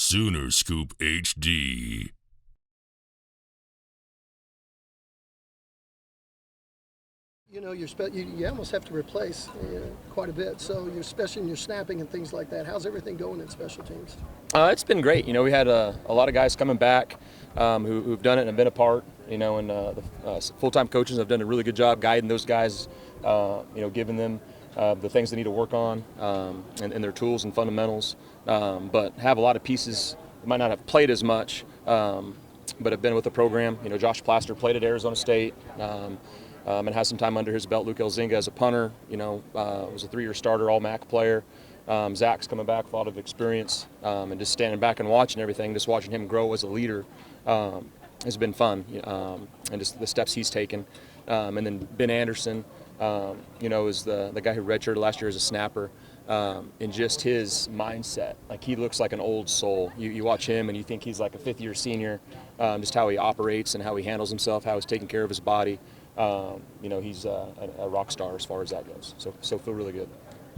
Sooner Scoop HD. You know, you almost have to replace quite a bit. So you're especially in your snapping and things like that. How's everything going in special teams? It's been great. You know, we had a lot of guys coming back who've done it and have been a part. You know, and the full-time coaches have done a really good job guiding those guys. Giving them the things they need to work on and their tools and fundamentals. But have a lot of pieces that might not have played as much, but have been with the program. You know, Josh Plaster played at Arizona State. And has some time under his belt. Luke Elzinga as a punter, was a 3-year starter, all-MAC player. Zach's coming back with a lot of experience, and just standing back and watching everything, just watching him grow as a leader has been fun, and just the steps he's taken. And then Ben Anderson, is the guy who redshirted last year as a snapper, and just his mindset. Like, he looks like an old soul. You watch him and you think he's like a 5th-year senior, just how he operates and how he handles himself, how he's taking care of his body. He's a rock star as far as that goes. So feel really good.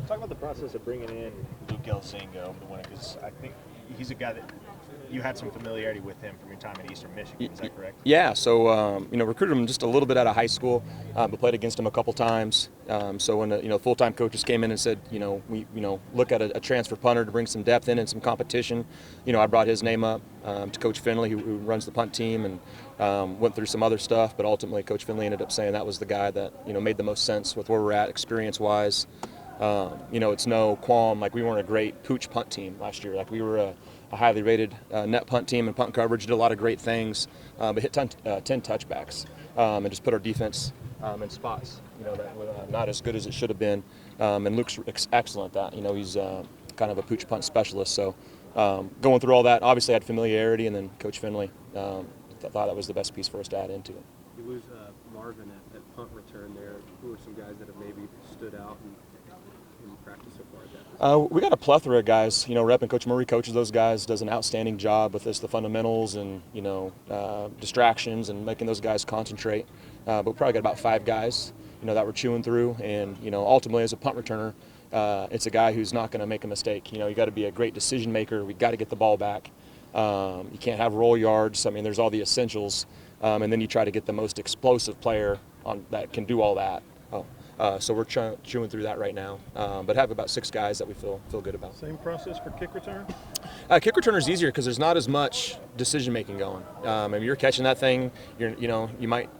Talk about the process of bringing in Luke Elzinga over the winter, because I think he's a guy that you had some familiarity with him from your time at Eastern Michigan. Is that correct? Yeah. So recruited him just a little bit out of high school, but played against him a couple times. So when the full-time coaches came in and said, we look at a transfer punter to bring some depth in and some competition. I brought his name up to Coach Finley, who runs the punt team, and went through some other stuff. But ultimately, Coach Finley ended up saying that was the guy that made the most sense with where we're at experience-wise. It's no qualm. Like, we weren't a great pooch punt team last year. Like, we were a highly rated net punt team and punt coverage, did a lot of great things, but hit 10 touchbacks and just put our defense in spots, that were not as good as it should have been. And Luke's excellent at that. He's kind of a pooch punt specialist. So going through all that, obviously I had familiarity, and then Coach Finley thought that was the best piece for us to add into it. You lose Marvin at punt return there. Who are some guys that have maybe stood out in practice so far at that? We got a plethora of guys. Rep and Coach Murray coaches those guys, does an outstanding job with the fundamentals and distractions and making those guys concentrate. But we probably got about 5 guys that we're chewing through, and ultimately as a punt returner, it's a guy who's not going to make a mistake. You got to be a great decision maker. We got to get the ball back. You can't have roll yards. I mean, there's all the essentials, and then you try to get the most explosive player on that can do all that. So we're chewing through that right now, but have about 6 guys that we feel good about. Same process for kick return? Kick return is easier because there's not as much decision making going. If you're catching that thing, you're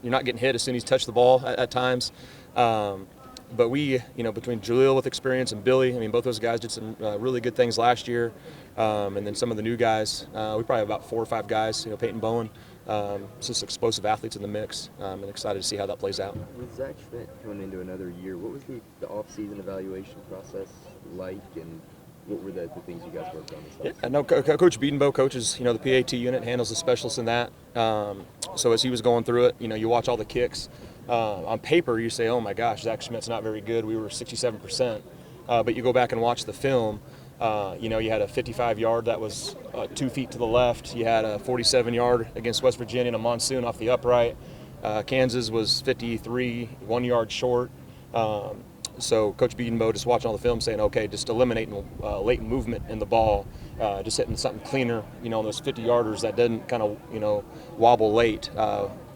not getting hit as soon as you touch the ball at times. But we, between Jaleel with experience and Billy, both those guys did some really good things last year. And then some of the new guys, we probably have about 4 or 5 guys, Peyton Bowen, just explosive athletes in the mix, and excited to see how that plays out. With Zach Schmidt coming into another year, what was the off-season evaluation process like, and what were the things you guys worked on this offseason? Yeah, no, Coach Biedenbow coaches, the PAT unit, handles the specialists in that. So as he was going through it, you watch all the kicks. On paper, you say, oh my gosh, Zach Schmidt's not very good. We were 67%. But you go back and watch the film, you had a 55-yard that was 2 feet to the left. You had a 47-yard against West Virginia in a monsoon off the upright. Kansas was 53, 1 yard short. So Coach Biedenbow just watching all the film saying, okay, just eliminating late movement in the ball, just hitting something cleaner, those 50-yarders that didn't kind of, wobble late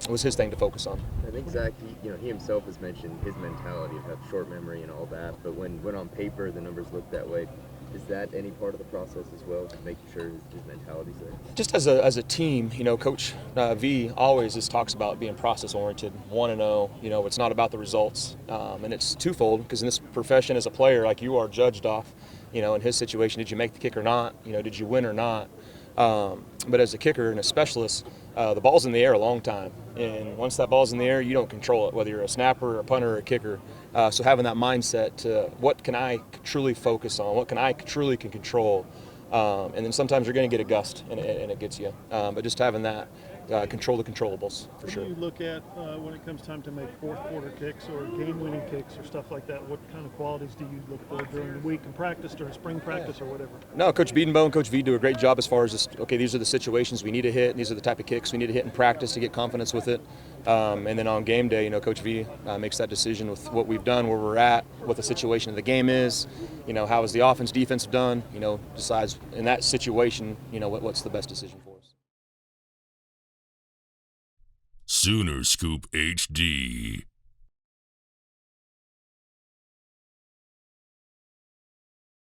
was his thing to focus on. I think Zach, he himself has mentioned his mentality of have short memory and all that, but when on paper the numbers look that way, is that any part of the process as well, making sure his mentality's there? Just as a team, Coach V always just talks about being process-oriented, 1-0. It's not about the results, and it's twofold, because in this profession as a player, like, you are judged off, in his situation, did you make the kick or not? Did you win or not? But as a kicker and a specialist, the ball's in the air a long time, and once that ball's in the air, you don't control it, whether you're a snapper, a punter, or a kicker. So having that mindset to what can I truly focus on, what can I truly control, and then sometimes you're going to get a gust and it gets you. But just having that control the controllables for What sure. do you look at when it comes time to make fourth quarter kicks or game-winning kicks or stuff like that? What kind of qualities do you look for during the week in practice, during spring practice, or whatever? No, Coach Biedenbow and Coach V do a great job as far as this, okay, these are the situations we need to hit, and these are the type of kicks we need to hit in practice to get confidence with it. And then on game day, Coach V makes that decision with what we've done, where we're at, what the situation of the game is, how is the offense, defense done, decides in that situation, what's the best decision for us. Sooner Scoop HD.